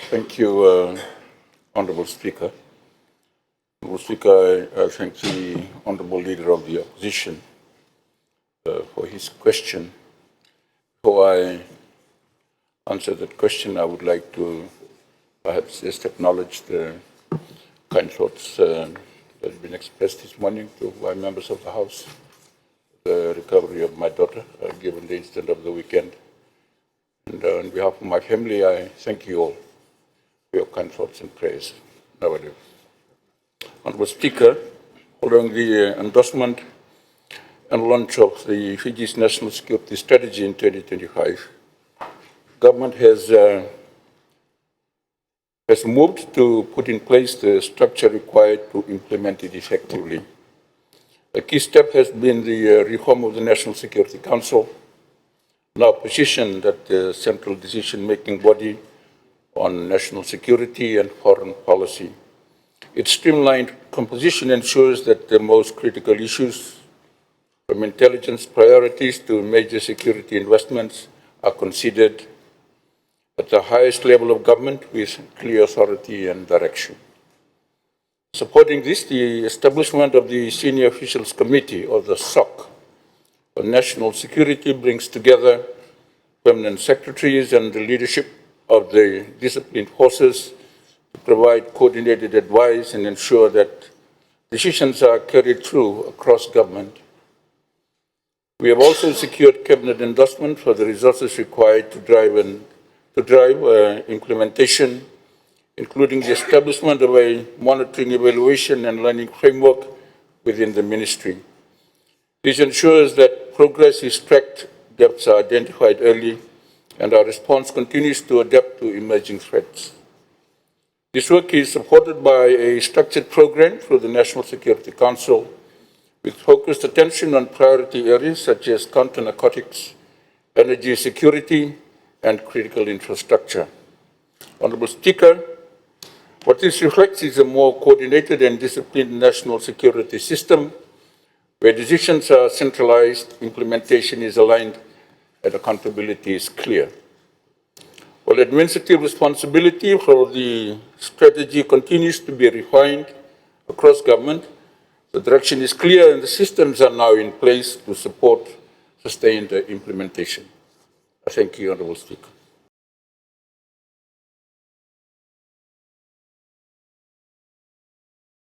Thank you, Honourable Speaker. Honourable Speaker, I thank the Honourable Leader of the Opposition for his question. Before I answer that question, I would like to perhaps just acknowledge the kind thoughts that have been expressed this morning to my members of the House, the recovery of my daughter, given the incident of the weekend. And on behalf of my family, I thank you all for your kind thoughts and prayers. Nowadays. Honourable Speaker, following the endorsement and launch of the Fiji's National Security Strategy in 2025, government has moved to put in place the structure required to implement it effectively. A key step has been the reform of the National Security Council, now positioned at the central decision-making body on national security and foreign policy. Its streamlined composition ensures that the most critical issues, from intelligence priorities to major security investments, are considered at the highest level of government with clear authority and direction. Supporting this, the establishment of the Senior Officials Committee, or the SOC, on national security brings together permanent secretaries and the leadership of the disciplined forces to provide coordinated advice and ensure that decisions are carried through across government. We have also secured cabinet endorsement for the resources required to drive implementation, including the establishment of a monitoring, evaluation, and learning framework within the ministry. This ensures that progress is tracked, gaps are identified early, and our response continues to adapt to emerging threats. This work is supported by a structured program through the National Security Council, with focused attention on priority areas such as counter-narcotics, energy security, and critical infrastructure. Honourable Speaker, what this reflects is a more coordinated and disciplined national security system where decisions are centralized, implementation is aligned, and accountability is clear. While administrative responsibility for the strategy continues to be refined across government, the direction is clear and the systems are now in place to support sustained implementation. I thank you, Honourable Speaker.